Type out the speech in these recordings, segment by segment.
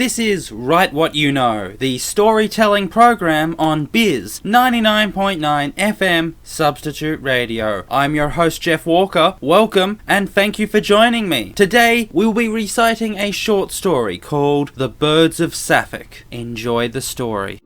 This is Write What You Know, the storytelling program on Bizz 99.9 FM Substitute Radio. I'm your host Geoff Walker. Welcome and thank you for joining me. Today we'll be reciting a short story called The Birds of Sapphic. Enjoy the story.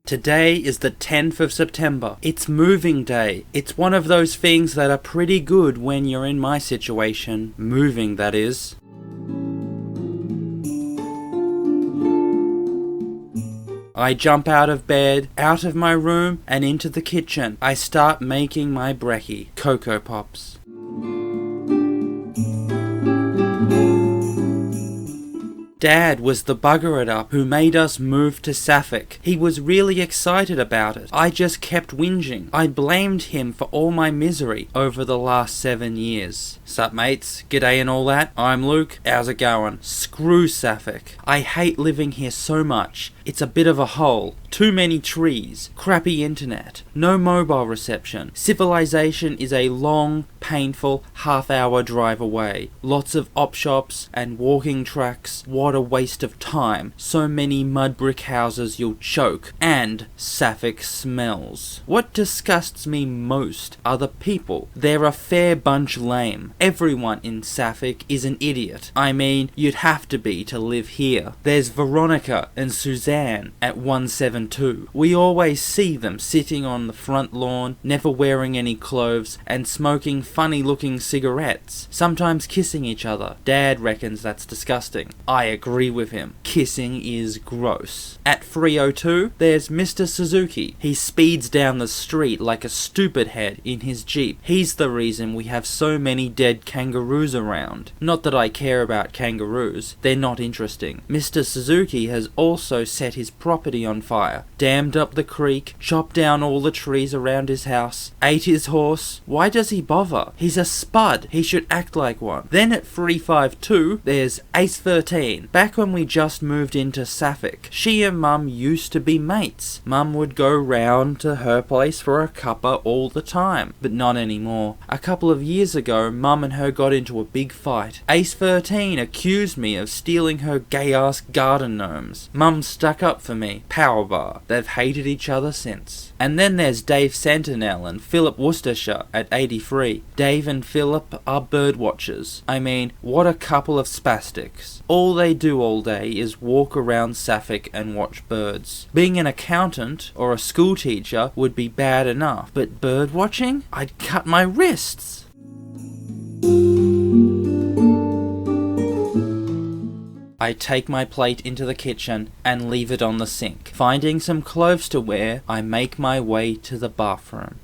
Today is the 10th of September. It's moving day. It's one of those things that are pretty good when you're in my situation. Moving, that is. I jump out of bed, out of my room, and into the kitchen. I start making my brekkie, Cocoa Pops. Dad was the bugger-it-up who made us move to Sapphic. He was really excited about it. I just kept whinging. I blamed him for all my misery over the last 7 years. Sup mates, g'day and all that, I'm Luke, how's it going? Screw Sapphic. I hate living here so much. It's a bit of a hole. Too many trees, crappy internet, no mobile reception. Civilization is a long, painful half-hour drive away. Lots of op shops and walking tracks. What a waste of time. So many mud brick houses you'll choke. And Sapphic smells. What disgusts me most are the people. They're a fair bunch lame. Everyone in Sapphic is an idiot. I mean, you'd have to be to live here. There's Veronica and Suzanne at 172. We always see them sitting on the front lawn, never wearing any clothes, and smoking funny-looking cigarettes, sometimes kissing each other. Dad reckons that's disgusting. I agree with him. Kissing is gross. At 302, there's Mr. Suzuki. He speeds down the street like a stupid head in his Jeep. He's the reason we have so many dead kangaroos around. Not that I care about kangaroos. They're not interesting. Mr. Suzuki has also set his property on fire, dammed up the creek, chopped down all the trees around his house, ate his horse. Why does he bother? He's a spud. He should act like one. Then at 352, there's Ace 13. Back when we just moved into Sapphic, she and Mum used to be mates. Mum would go round to her place for a cuppa all the time, but not anymore. A couple of years ago, Mum and her got into a big fight. Ace 13 accused me of stealing her gay-ass garden gnomes. Mum stuck up for me. Power bar. They've hated each other since. And then there's Dave Sentinel and Philip Worcestershire at 83. Dave and Philip are bird watchers. I mean, what a couple of spastics. All they do all day is walk around Sapphic and watch birds. Being an accountant or a school teacher would be bad enough, but bird watching? I'd cut my wrists. I take my plate into the kitchen and leave it on the sink. Finding some clothes to wear, I make my way to the bathroom.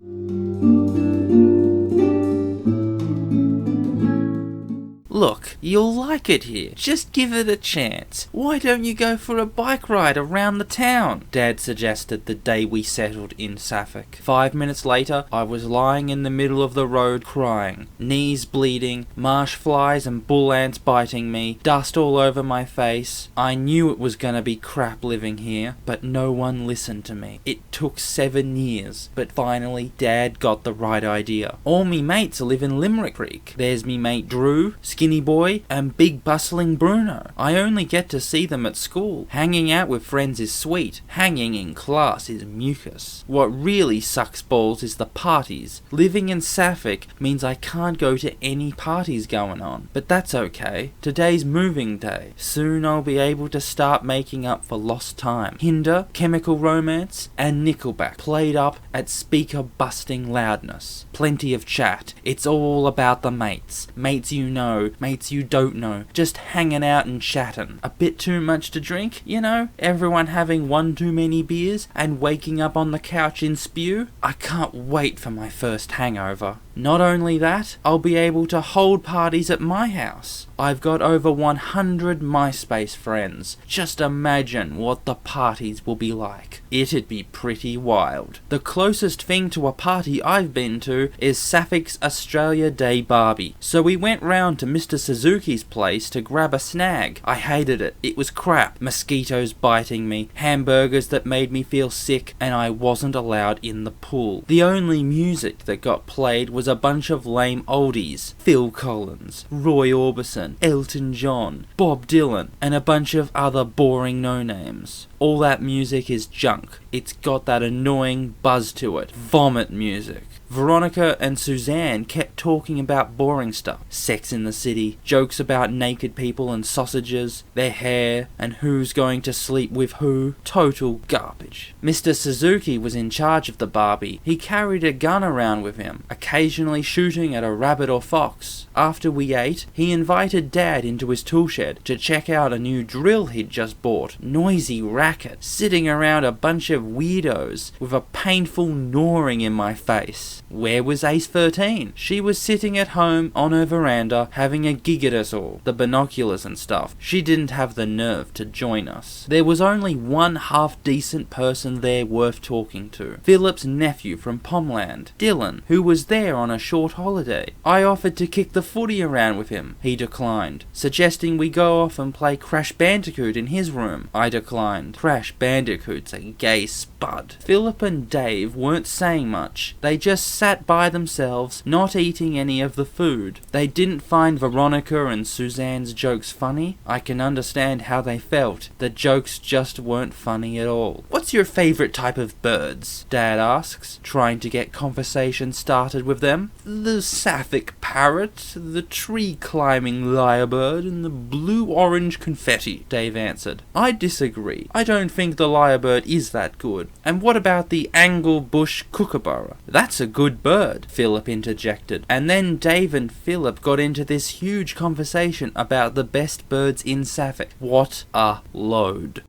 Look, you'll like it here. Just give it a chance. Why don't you go for a bike ride around the town? Dad suggested the day we settled in Sapphic. 5 minutes later, I was lying in the middle of the road crying. Knees bleeding, marsh flies and bull ants biting me, dust all over my face. I knew it was gonna be crap living here, but no one listened to me. It took 7 years, but finally Dad got the right idea. All me mates live in Limerick Creek. There's me mate Drew, Skinny Boy, and big bustling Bruno. I only get to see them at school. Hanging out with friends is sweet. Hanging in class is mucus. What really sucks balls is the parties. Living in Sapphic means I can't go to any parties going on. But that's okay. Today's moving day. Soon I'll be able to start making up for lost time. Hinder, Chemical Romance, and Nickelback played up at speaker busting loudness. Plenty of chat. It's all about the mates. Mates you know, mates you don't know, just hanging out and chatting. A bit too much to drink, you know? Everyone having one too many beers and waking up on the couch in spew? I can't wait for my first hangover. Not only that, I'll be able to hold parties at my house. I've got over 100 MySpace friends. Just imagine what the parties will be like. It'd be pretty wild. The closest thing to a party I've been to is Sapphic Australia Day Barbie. So we went round to Mr. Suzuki's place to grab a snag. I hated it. It was crap. Mosquitoes biting me, hamburgers that made me feel sick, and I wasn't allowed in the pool. The only music that got played was a bunch of lame oldies. Phil Collins, Roy Orbison, Elton John, Bob Dylan, and a bunch of other boring no-names. All that music is junk. It's got that annoying buzz to it. Vomit music. Veronica and Suzanne kept talking about boring stuff. Sex in the City, jokes about naked people and sausages, their hair, and who's going to sleep with who. Total garbage. Mr. Suzuki was in charge of the Barbie. He carried a gun around with him, occasionally shooting at a rabbit or fox. After we ate, he invited Dad into his tool shed to check out a new drill he'd just bought. Noisy racket, sitting around a bunch of weirdos with a painful gnawing in my face. Where was Ace 13? She was sitting at home on her veranda having a gig at us all, the binoculars and stuff. She didn't have the nerve to join us. There was only one half-decent person there worth talking to. Philip's nephew from Pomland, Dylan, who was there on a short holiday. I offered to kick the footy around with him. He declined, suggesting we go off and play Crash Bandicoot in his room. I declined. Crash Bandicoot's a gay spud. Philip and Dave weren't saying much. They just sat by themselves, not eating any of the food. They didn't find Veronica and Suzanne's jokes funny. I can understand how they felt. The jokes just weren't funny at all. "What's your favourite type of birds?" Dad asks, trying to get conversation started with them. "The sapphic parrot, the tree-climbing lyrebird, and the blue-orange confetti," Dave answered. "I disagree. I don't think the lyrebird is that good. And what about the Anglebush kookaburra?" "That's a good bird," Philip interjected. And then Dave and Philip got into this huge conversation about the best birds in Sapphic. What a load.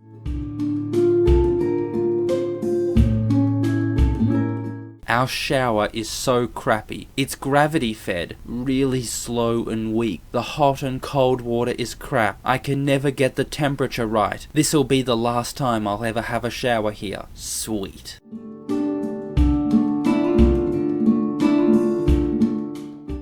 Our shower is so crappy. It's gravity fed, really slow and weak. The hot and cold water is crap. I can never get the temperature right. This'll be the last time I'll ever have a shower here. Sweet.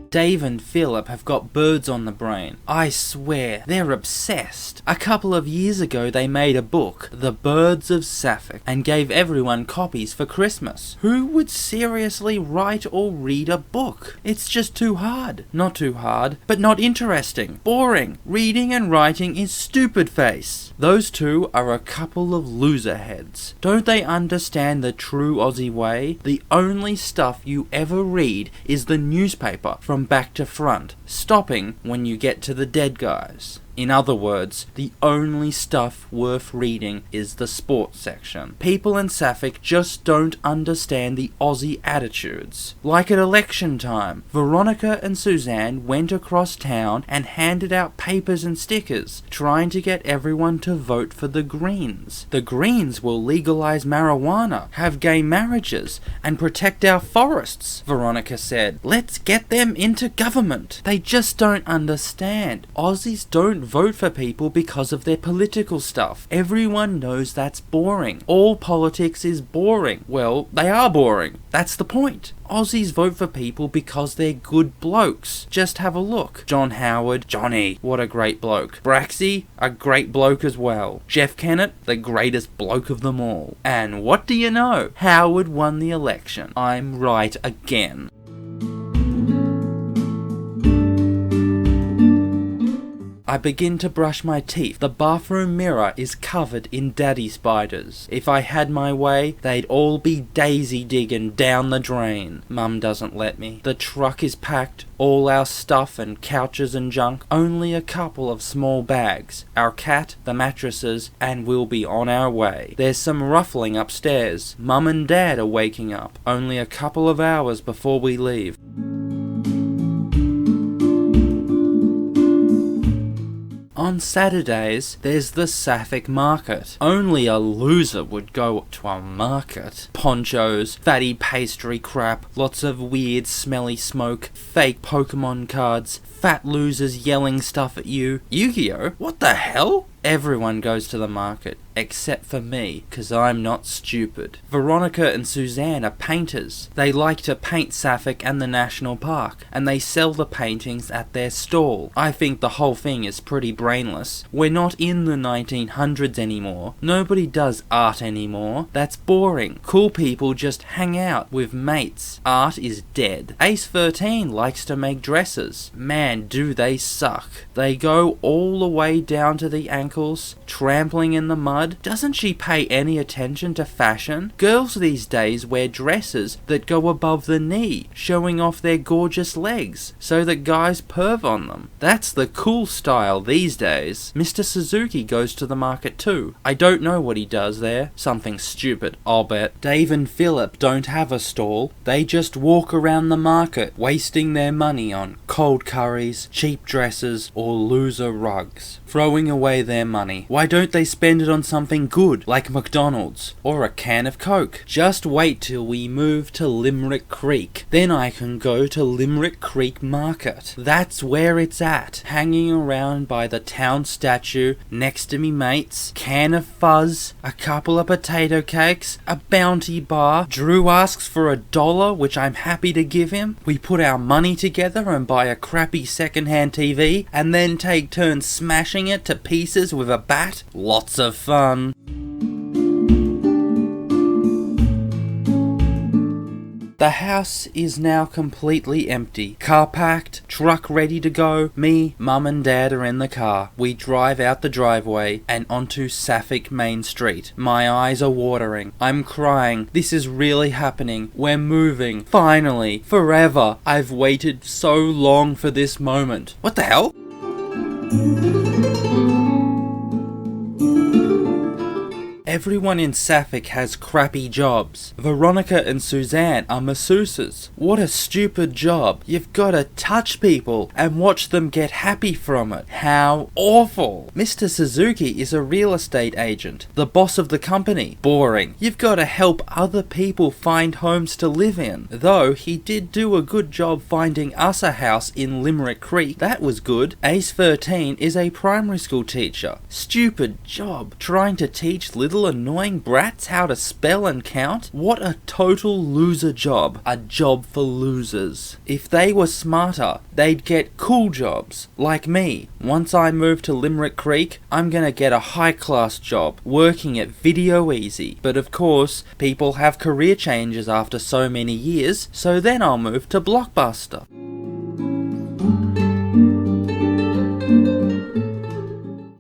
Dave and Philip have got birds on the brain. I swear, they're obsessed. A couple of years ago they made a book, The Birds of Sapphic, and gave everyone copies for Christmas. Who would seriously write or read a book? It's just too hard. Not too hard, but not interesting. Boring. Reading and writing is stupid face. Those two are a couple of loser heads. Don't they understand the true Aussie way? The only stuff you ever read is the newspaper from back to front, stopping when you get to the dead guys. In other words, the only stuff worth reading is the sports section. People in Sapphic just don't understand the Aussie attitudes. Like at election time, Veronica and Suzanne went across town and handed out papers and stickers, trying to get everyone to vote for the Greens. The Greens will legalise marijuana, have gay marriages, and protect our forests, Veronica said. Let's get them into government. They just don't understand. Aussies don't vote for people because of their political stuff. Everyone knows that's boring. All politics is boring. Well, they are boring. That's the point. Aussies vote for people because they're good blokes. Just have a look. John Howard, Johnny, what a great bloke. Braxy, a great bloke as well. Jeff Kennett, the greatest bloke of them all. And what do you know? Howard won the election. I'm right again. I begin to brush my teeth. The bathroom mirror is covered in daddy spiders. If I had my way, they'd all be daisy digging down the drain. Mum doesn't let me. The truck is packed, all our stuff and couches and junk. Only a couple of small bags. Our cat, the mattresses, and we'll be on our way. There's some ruffling upstairs. Mum and Dad are waking up. Only a couple of hours before we leave. On Saturdays, there's the Sapphic market. Only a loser would go to a market. Ponchos, fatty pastry crap, lots of weird smelly smoke, fake Pokemon cards, fat losers yelling stuff at you. Yu-Gi-Oh? What the hell? Everyone goes to the market, except for me, 'cause I'm not stupid. Veronica and Suzanne are painters. They like to paint Sapphic and the national park, and they sell the paintings at their stall. I think the whole thing is pretty brainless. We're not in the 1900s anymore. Nobody does art anymore. That's boring. Cool people just hang out with mates. Art is dead. Ace 13 likes to make dresses. Man, do they suck. They go all the way down to the ankles, trampling in the mud. Doesn't she pay any attention to fashion? Girls these days wear dresses that go above the knee, showing off their gorgeous legs, so that guys perv on them. That's the cool style these days. Mr. Suzuki goes to the market too. I don't know what he does there. Something stupid, I'll bet. Dave and Philip don't have a stall. They just walk around the market, wasting their money on cold curries, cheap dresses, or loser rugs, throwing away their money. Why don't they spend it on something good, like McDonald's, or a can of Coke? Just wait till we move to Limerick Creek. Then I can go to Limerick Creek Market. That's where it's at, hanging around by the town statue, next to me mates, can of fuzz, a couple of potato cakes, a bounty bar. Drew asks for $1, which I'm happy to give him. We put our money together and buy a crappy second-hand TV, and then take turns smashing it to pieces with a bat. Lots of fun. The house is now completely empty. Car packed, truck ready to go. Me, Mum and Dad are in the car. We drive out the driveway and onto Sapphic Main Street. My eyes are watering. I'm crying. This is really happening. We're moving. Finally. Forever. I've waited so long for this moment. What the hell? Everyone in Sapphic has crappy jobs. Veronica and Suzanne are masseuses. What a stupid job. You've gotta touch people and watch them get happy from it. How awful. Mr. Suzuki is a real estate agent, the boss of the company. Boring. You've gotta help other people find homes to live in. Though he did do a good job finding us a house in Limerick Creek. That was good. Ace 13 is a primary school teacher. Stupid job. Trying to teach little annoying brats how to spell and count? What a total loser job. A job for losers. If they were smarter, they'd get cool jobs, like me. Once I move to Limerick Creek, I'm gonna get a high-class job, working at Video Easy. But of course, people have career changes after so many years, so then I'll move to Blockbuster.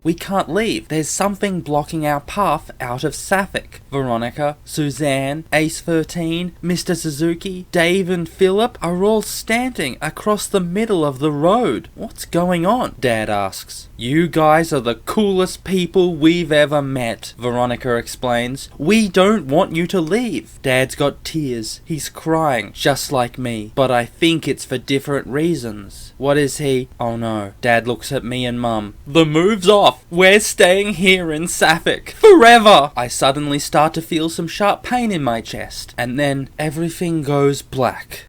We can't leave. There's something blocking our path out of Sapphic. Veronica, Suzanne, Ace 13, Mr. Suzuki, Dave and Philip are all standing across the middle of the road. What's going on? Dad asks. You guys are the coolest people we've ever met, Veronica explains. We don't want you to leave. Dad's got tears. He's crying, just like me. But I think it's for different reasons. What is he? Oh no. Dad looks at me and Mum. The move's off. We're staying here in Sapphic. Forever! I suddenly start to feel some sharp pain in my chest. And then everything goes black.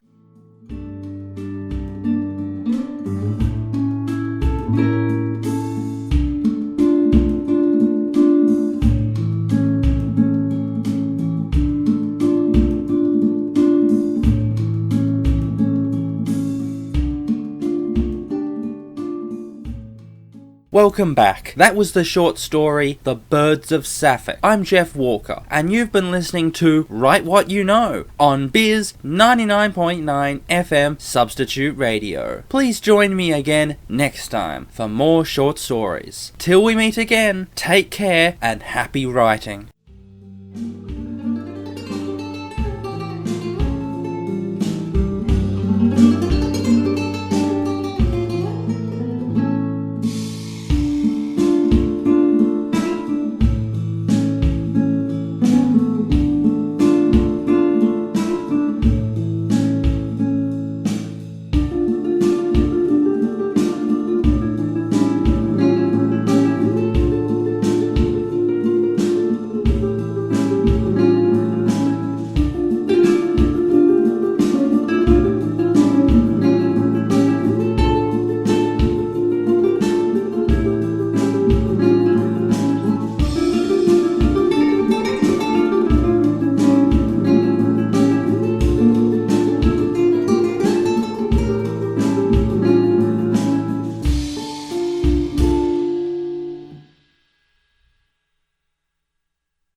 Welcome back. That was the short story, The Birds of Sapphic. I'm Geoff Walker, and you've been listening to Write What You Know on Bizz 99.9 FM Substitute Radio. Please join me again next time for more short stories. Till we meet again, take care and happy writing.